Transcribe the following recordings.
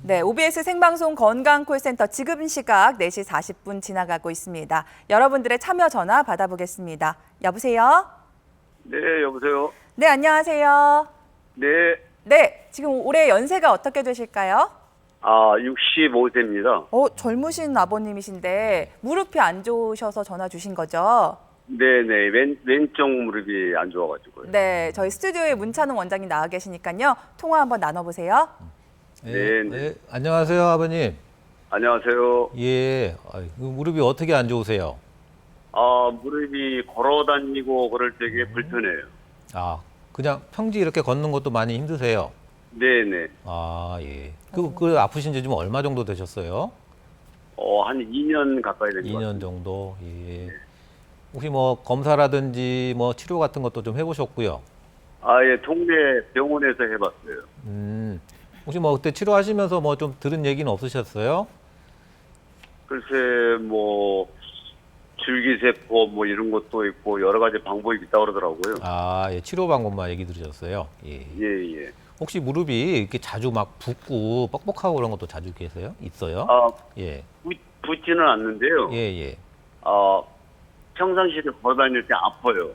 네, OBS 생방송 건강콜센터 지금 시각 4시 40분 지나가고 있습니다. 여러분들의 참여 전화 받아보겠습니다. 여보세요? 네, 여보세요? 네, 안녕하세요. 네, 네, 지금 올해 연세가 어떻게 되실까요? 65세입니다. 젊으신 아버님이신데 무릎이 안 좋으셔서 전화 주신 거죠? 네네, 왼쪽 무릎이 안 좋아가지고요. 네, 저희 스튜디오에 문찬웅 원장님 나와 계시니까요. 통화 한번 나눠보세요. 네. 안녕하세요, 아버님. 안녕하세요. 예, 무릎이 어떻게 안 좋으세요? 무릎이 걸어 다니고 그럴 때 되게 불편해요. 그냥 평지 이렇게 걷는 것도 많이 힘드세요? 네네. 예. 그 아프신 지 좀 얼마 정도 되셨어요? 한 2년 가까이 된 것 같아요. 2년 정도? 예. 혹시 뭐 검사라든지 뭐 치료 같은 것도 좀 해보셨고요? 예, 동네 병원에서 해봤어요. 혹시 뭐 그때 치료하시면서 뭐 좀 들은 얘기는 없으셨어요? 글쎄, 줄기세포 이런 것도 있고 여러 가지 방법이 있다고 그러더라고요. 예, 치료 방법만 얘기 들으셨어요? 예. 예, 예. 혹시 무릎이 이렇게 자주 막 붓고 뻑뻑하고 그런 것도 자주 계세요? 있어요? 예. 붓지는 않는데요. 예, 예. 평상시에 걸어 다닐 때 아파요.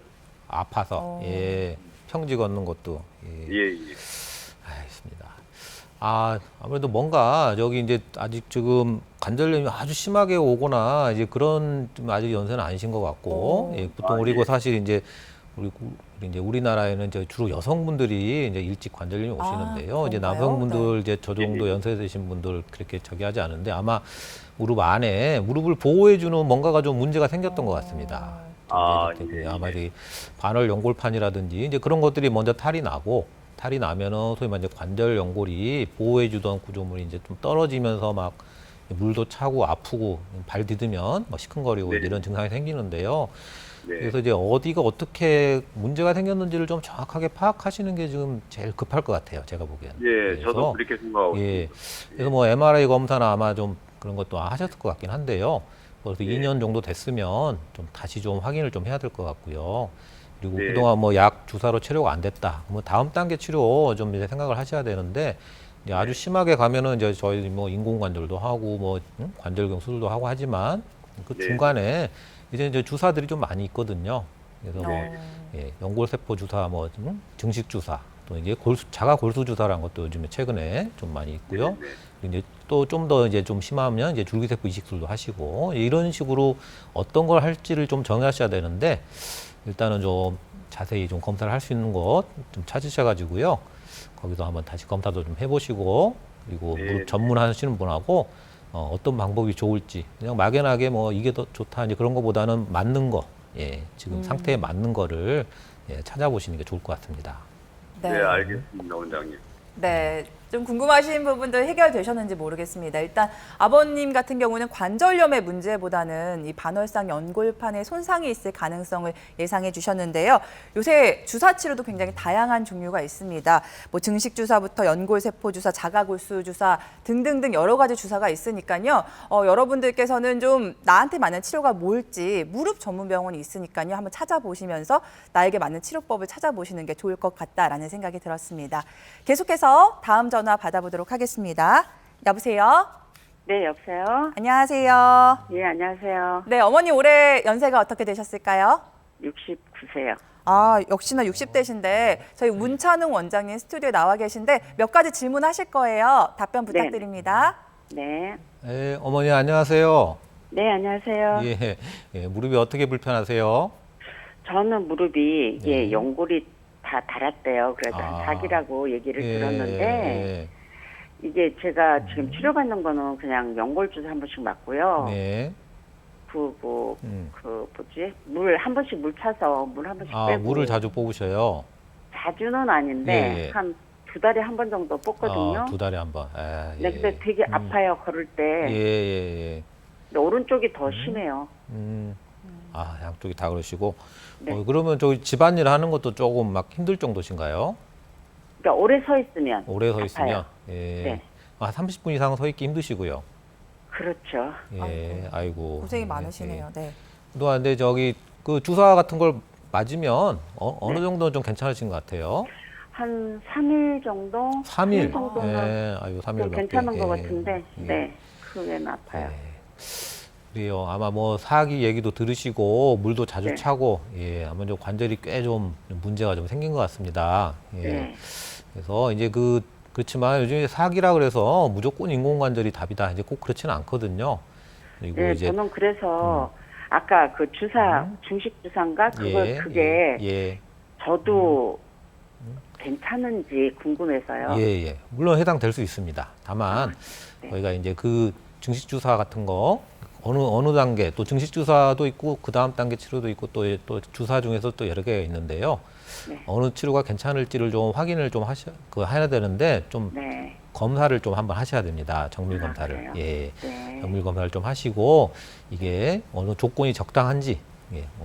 아파서. 예. 평지 걷는 것도. 예. 예, 예. 알겠습니다. 아무래도 뭔가 저기 이제 아직 지금 관절염이 아주 심하게 오거나 이제 그런 좀 아직 연세는 아니신 것 같고, 예, 보통 그리고 예. 사실 이제 이제 우리나라에는 이제 주로 여성분들이 이제 일찍 관절염이 오시는데요. 이제 그런가요? 남성분들 이제 저 정도 연세 되신 분들 그렇게 저기 하지 않은데 아마 무릎 안에 무릎을 보호해주는 뭔가가 좀 문제가 생겼던 것 같습니다. 예. 아마 이 반월 연골판이라든지 이제 그런 것들이 먼저 탈이 나면은 소위 말해 관절 연골이 보호해주던 구조물이 이제 좀 떨어지면서 막 물도 차고 아프고 발 디디면 뭐 시큰거리고 네. 이런 증상이 생기는데요. 네. 그래서 이제 어디가 어떻게 문제가 생겼는지를 좀 정확하게 파악하시는 게 지금 제일 급할 것 같아요. 제가 보기에는. 예, 저도 그렇게 생각하고 예. 있습니다. 그래서 뭐 MRI 검사나 아마 좀 그런 것도 하셨을 것 같긴 한데요. 그래서 예. 2년 정도 됐으면 좀 다시 좀 확인을 좀 해야 될 것 같고요. 그리고 네. 그동안 뭐 약 주사로 치료가 안 됐다. 뭐 다음 단계 치료 좀 이제 생각을 하셔야 되는데 이제 아주 심하게 가면은 이제 저희 뭐 인공관절도 하고 뭐 관절경 수술도 하고 하지만 그 네. 중간에 이제 주사들이 좀 많이 있거든요. 그래서 뭐 네. 연골세포 주사, 뭐 증식 주사, 또 이제 자가 골수 주사라는 것도 요즘에 최근에 좀 많이 있고요. 네. 그리고 이제 또 좀 더 이제 좀 심하면 이제 줄기세포 이식술도 하시고 이런 식으로 어떤 걸 할지를 좀 정하셔야 되는데 일단은 좀 자세히 좀 검사를 할 수 있는 곳 좀 찾으셔가지고요. 거기서 한번 다시 검사도 좀 해보시고 그리고 네. 무릎 전문하시는 분하고 어떤 방법이 좋을지 그냥 막연하게 뭐 이게 더 좋다 이제 그런 거보다는 맞는 거, 지금 상태에 맞는 거를 찾아보시는 게 좋을 것 같습니다. 네, 알겠습니다, 원장님. 네, 좀 궁금하신 부분들 해결되셨는지 모르겠습니다. 일단 아버님 같은 경우는 관절염의 문제보다는 이 반월상 연골판에 손상이 있을 가능성을 예상해 주셨는데요. 요새 주사 치료도 굉장히 다양한 종류가 있습니다. 뭐 증식 주사부터 연골세포 주사, 자가골수 주사 등등등 여러 가지 주사가 있으니까요. 여러분들께서는 좀 나한테 맞는 치료가 뭘지 무릎 전문 병원이 있으니까요. 한번 찾아보시면서 나에게 맞는 치료법을 찾아보시는 게 좋을 것 같다라는 생각이 들었습니다. 계속해서 다음 전화 받아보도록 하겠습니다. 여보세요? 네, 여보세요? 안녕하세요. 예, 안녕하세요. 네, 어머니 올해 연세가 어떻게 되셨을까요? 69세요. 역시나 60대신데 저희 문찬웅 원장님 스튜디오에 나와 계신데 몇 가지 질문하실 거예요. 답변 부탁드립니다. 네. 어머니 안녕하세요. 네, 안녕하세요. 무릎이 어떻게 불편하세요? 저는 무릎이 네. 연골이 다 닳았대요. 그래서 사기라고 얘기를 들었는데 이게 제가 지금 치료받는 거는 그냥 연골 주사 한 번씩 맞고요. 네. 물 한 번씩 물 차서 물 한 번씩 빼고. 물을 자주 뽑으셔요? 자주는 아닌데 한 2달에 한 번 정도 뽑거든요. 2달에 한 번. 네, 근데 되게 아파요, 걸을 때. 근데 오른쪽이 더 심해요. 양쪽이 다 그러시고. 네. 그러면 저기 집안일 하는 것도 조금 막 힘들 정도신가요? 그러니까 오래 서 있으면 오래 서 아파요. 있으면? 네. 30분 이상 서 있기 힘드시고요. 그렇죠. 아이고. 고생이 많으시네요. 네. 그동안 근데 저기 그 주사 같은 걸 맞으면 어느 정도는 좀 괜찮으신 것 같아요? 한 3일 정도? 3일. 정도는 예, 아유, 3일 좀 밖에. 괜찮은 것 예. 같은데, 예. 네, 그게는 아파요. 그래요. 아마 뭐 사기 얘기도 들으시고 물도 자주 네. 차고, 예, 아마 좀 관절이 꽤 좀 문제가 좀 생긴 것 같습니다. 예. 네. 그래서 이제 그렇지만 요즘에 사기라 그래서 무조건 인공관절이 답이다. 이제 꼭 그렇지는 않거든요. 그리고 네, 이제 저는 그래서 아까 그 주사, 중식 주사인가? 그게 예, 저도 괜찮은지 궁금해서요. 예. 물론 해당될 수 있습니다. 다만 네. 저희가 이제 그 증식 주사 같은 거 어느 단계 또 증식 주사도 있고 그 다음 단계 치료도 있고 또 주사 중에서 또 여러 개가 있는데요. 네. 어느 치료가 괜찮을지를 좀 확인을 좀 해야 되는데 좀 네. 검사를 좀 한번 하셔야 됩니다. 정밀 검사를. 그래요? 예. 네. 정밀 검사를 좀 하시고 이게 어느 조건이 적당한지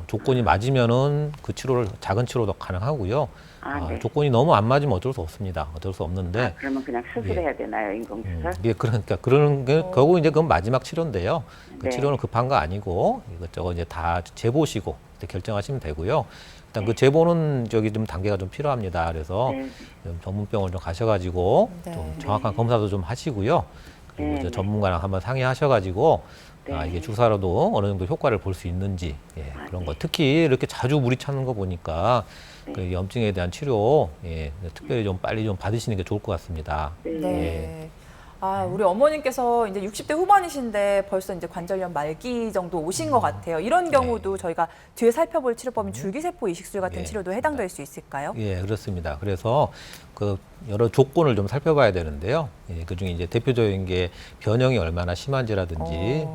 조건이 맞으면은 그 치료를 작은 치료도 가능하고요. 네. 조건이 너무 안 맞으면 어쩔 수 없습니다. 어쩔 수 없는데 그러면 그냥 수술해야 되나요, 인공수술? 예, 그러니까 그런 게 결국 이제 그건 마지막 치료인데요. 그 네. 치료는 급한 거 아니고 이것저것 이제 다 재보시고 그때 결정하시면 되고요. 일단 그 재보는 좀 단계가 좀 필요합니다. 그래서 네. 좀 전문병원 좀 가셔가지고 네. 좀 정확한 검사도 좀 하시고요. 그리고 네, 이제 네. 전문가랑 한번 상의하셔가지고 네. 이게 주사로도 어느 정도 효과를 볼 수 있는지 그런 거. 특히 이렇게 자주 물이 차는 거 보니까 그 염증에 대한 치료 특별히 좀 빨리 좀 받으시는 게 좋을 것 같습니다. 네. 우리 어머님께서 이제 60대 후반이신데 벌써 이제 관절염 말기 정도 오신 것 같아요. 이런 경우도 저희가 뒤에 살펴볼 치료법인 줄기세포 이식술 같은 치료도 해당될 수 있을까요? 예, 그렇습니다. 그래서 그 여러 조건을 좀 살펴봐야 되는데요. 그 중에 이제 대표적인 게 변형이 얼마나 심한지라든지,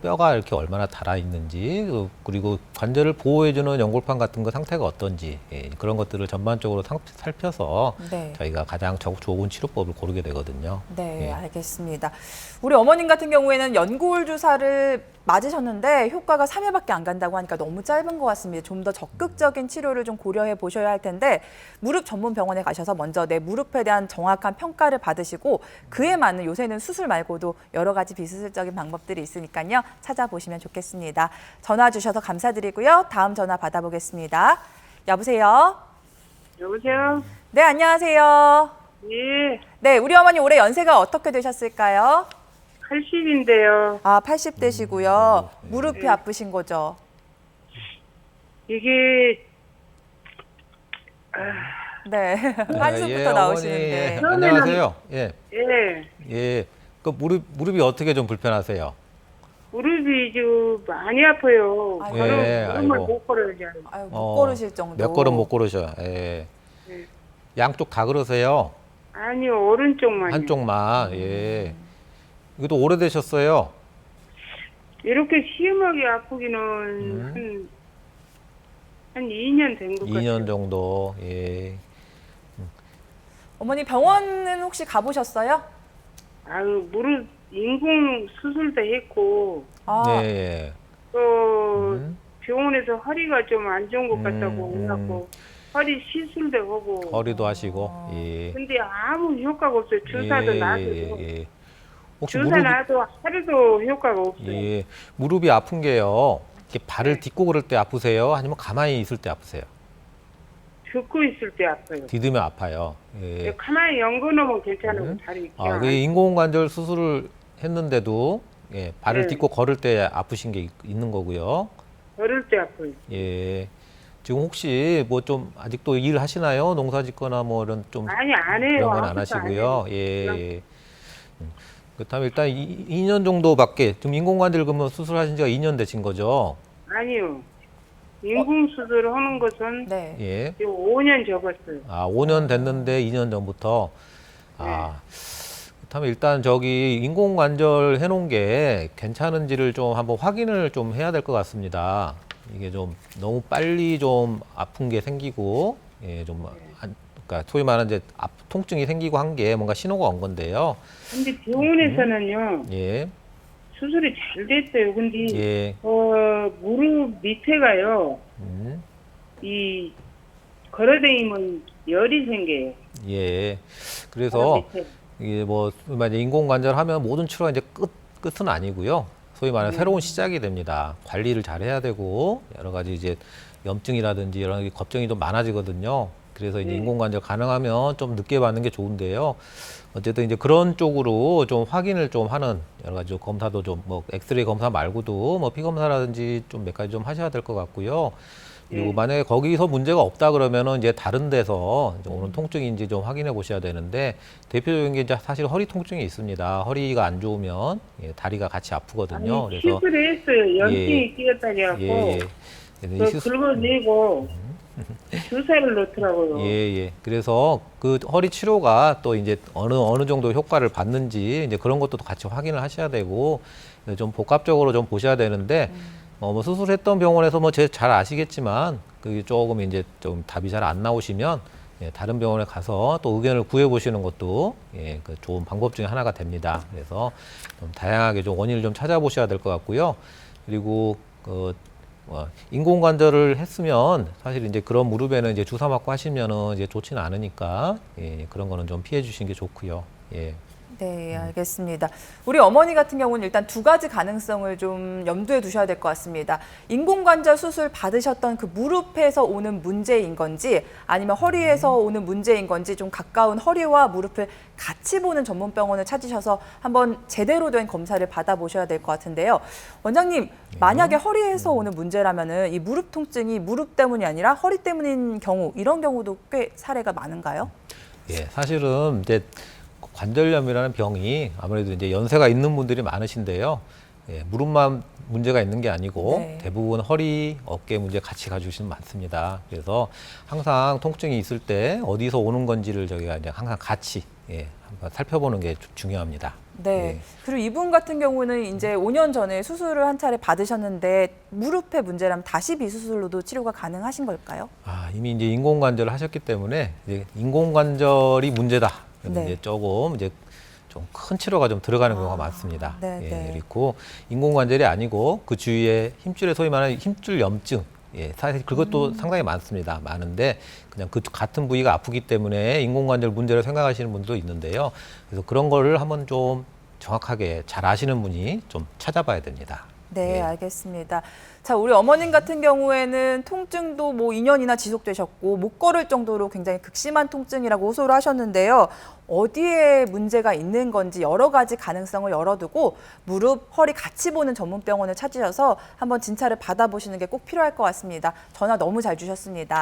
뼈가 이렇게 얼마나 달아 있는지, 그리고 관절을 보호해주는 연골판 같은 거 상태가 어떤지, 그런 것들을 전반적으로 살펴서 네. 저희가 가장 좋은 치료법을 고르게 되거든요. 네, 예. 알겠습니다. 우리 어머님 같은 경우에는 연골 주사를 맞으셨는데 효과가 3일밖에 안 간다고 하니까 너무 짧은 것 같습니다. 좀 더 적극적인 치료를 좀 고려해 보셔야 할 텐데 무릎 전문 병원에 가셔서 먼저 내 무릎에 대한 정확한 평가를 받으시고 그에 맞는 요새는 수술 말고도 여러 가지 비수술적인 방법들이 있으니까요. 찾아보시면 좋겠습니다. 전화 주셔서 감사드리고요. 다음 전화 받아보겠습니다. 여보세요? 여보세요? 네, 안녕하세요. 예, 네, 우리 어머니 올해 연세가 어떻게 되셨을까요? 80인데요. 80대시고요. 무릎이 아프신 거죠? 이게, 네. 한숨부터 어머니, 나오시는데. 예, 안녕하세요. 예, 예, 그 무릎이 어떻게 좀 불편하세요? 무릎이 좀 많이 아파요. 아이고. 걸음을 아이고. 못 걸어요. 아유, 못 걸으실 정도. 몇 걸음 못 걸으셔. 예. 네. 양쪽 다 걸으세요? 아니요, 오른쪽만요. 한쪽만. 예. 이것도 오래되셨어요? 이렇게 심하게 아프기는 한 2년 된 것 같아요. 2년 정도. 예. 어머니 병원은 혹시 가보셨어요? 아유, 무릎 인공 수술도 했고, 아, 예. 또 병원에서 허리가 좀 안 좋은 것 같다고 음. 해갖고, 허리 시술도 하고. 허리도 하시고. 예. 근데 아무 효과가 없어요. 주사도 놔도. 예. 혹시 주사 놔도 하루도 효과가 없어요. 예. 무릎이 아픈 게요. 이렇게 발을 딛고 그럴 때 아프세요? 아니면 가만히 있을 때 아프세요? 듣고 있을 때 아파요. 디디면 아파요. 예. 가만히 연거놓으면 괜찮아요. 다리 그 인공관절 수술을 했는데도 발을 네. 딛고 걸을 때 아프신 게 있는 거고요. 걸을 때 아파요. 예. 지금 혹시 뭐 좀 아직도 일 하시나요? 농사 짓거나 뭐 이런 좀 아니 안 해요. 그런 건 안 아무것도 하시고요. 해요. 예. 그렇다면 일단 2년 정도밖에 지금 인공관절 그러면 수술하신 지가 2년 되신 거죠? 아니요. 인공 수술을 하는 것은 네. 예. 5년 접었어요. 5년 됐는데 2년 전부터 그렇다면 일단 저기 인공관절 해놓은 게 괜찮은지를 좀 한번 확인을 좀 해야 될 것 같습니다. 이게 좀 너무 빨리 좀 아픈 게 생기고 그러니까 소위 말하는 이제 통증이 생기고 한 게 뭔가 신호가 온 건데요. 근데 병원에서는요. 예. 수술이 잘 됐어요. 근데 예. 무릎 밑에가요. 이 걸어다니면 열이 생겨요. 예. 그래서 무릎 밑에. 이게 뭐 만약 인공관절 하면 모든 치료가 이제 끝은 아니고요. 소위 말하는 새로운 시작이 됩니다. 관리를 잘 해야 되고 여러 가지 이제 염증이라든지 여러 가지 걱정이 좀 많아지거든요. 그래서 이제 네. 인공관절 가능하면 좀 늦게 받는 게 좋은데요. 어쨌든 이제 그런 쪽으로 좀 확인을 좀 하는 여러 가지 검사도 좀 뭐 엑스레이 검사 말고도 뭐 피 검사라든지 좀 몇 가지 좀 하셔야 될 것 같고요. 그리고 네. 만약에 거기서 문제가 없다 그러면은 이제 다른 데서 이제 오는 통증인지 좀 확인해 보셔야 되는데 대표적인 게 이제 사실 허리 통증이 있습니다. 허리가 안 좋으면 예, 다리가 같이 아프거든요. 아니, 그래서 시술을 했어요. 연증이 예. 끼었다고. 예, 예. 이 시술- 긁어내고 주사를 넣더라고요. 예, 예. 그래서 그 허리 치료가 또 이제 어느 정도 효과를 받는지 이제 그런 것도 같이 확인을 하셔야 되고 좀 복합적으로 좀 보셔야 되는데 뭐 수술했던 병원에서 뭐 잘 아시겠지만 그게 조금 이제 좀 답이 잘 안 나오시면 예, 다른 병원에 가서 또 의견을 구해 보시는 것도 예, 그 좋은 방법 중에 하나가 됩니다. 그래서 좀 다양하게 좀 원인을 좀 찾아보셔야 될 것 같고요. 그리고 인공관절을 했으면 사실 이제 그런 무릎에는 이제 주사 맞고 하시면은 이제 좋지는 않으니까 예, 그런 거는 좀 피해 주시는 게 좋고요. 예. 네, 알겠습니다. 우리 어머니 같은 경우는 일단 두 가지 가능성을 좀 염두에 두셔야 될 것 같습니다. 인공관절 수술 받으셨던 그 무릎에서 오는 문제인 건지 아니면 허리에서 오는 문제인 건지 좀 가까운 허리와 무릎을 같이 보는 전문 병원을 찾으셔서 한번 제대로 된 검사를 받아보셔야 될 것 같은데요. 원장님, 만약에 허리에서 오는 문제라면은 이 무릎 통증이 무릎 때문이 아니라 허리 때문인 경우, 이런 경우도 꽤 사례가 많은가요? 예, 사실은 이제 관절염이라는 병이 아무래도 이제 연세가 있는 분들이 많으신데요. 예, 무릎만 문제가 있는 게 아니고 네. 대부분 허리, 어깨 문제 같이 가지고 계시는 많습니다. 그래서 항상 통증이 있을 때 어디서 오는 건지를 저희가 이제 항상 같이 예, 한번 살펴보는 게 중요합니다. 네. 예. 그리고 이분 같은 경우는 이제 5년 전에 수술을 한 차례 받으셨는데 무릎의 문제라면 다시 비수술로도 치료가 가능하신 걸까요? 이미 이제 인공관절을 하셨기 때문에 이제 인공관절이 문제다. 그러면 네. 이제 조금 이제 좀 큰 치료가 좀 들어가는 경우가 많습니다. 네, 예, 네. 그리고 인공관절이 아니고 그 주위에 힘줄에 소위 말하는 힘줄 염증, 예, 사실 그것도 상당히 많습니다. 많은데 그냥 그 같은 부위가 아프기 때문에 인공관절 문제를 생각하시는 분도 있는데요. 그래서 그런 거를 한번 좀 정확하게 잘 아시는 분이 좀 찾아봐야 됩니다. 네, 예. 알겠습니다. 자, 우리 어머님 같은 경우에는 통증도 뭐 2년이나 지속되셨고 못 걸을 정도로 굉장히 극심한 통증이라고 호소를 하셨는데요. 어디에 문제가 있는 건지 여러 가지 가능성을 열어두고 무릎, 허리 같이 보는 전문 병원을 찾으셔서 한번 진찰을 받아보시는 게 꼭 필요할 것 같습니다. 전화 너무 잘 주셨습니다.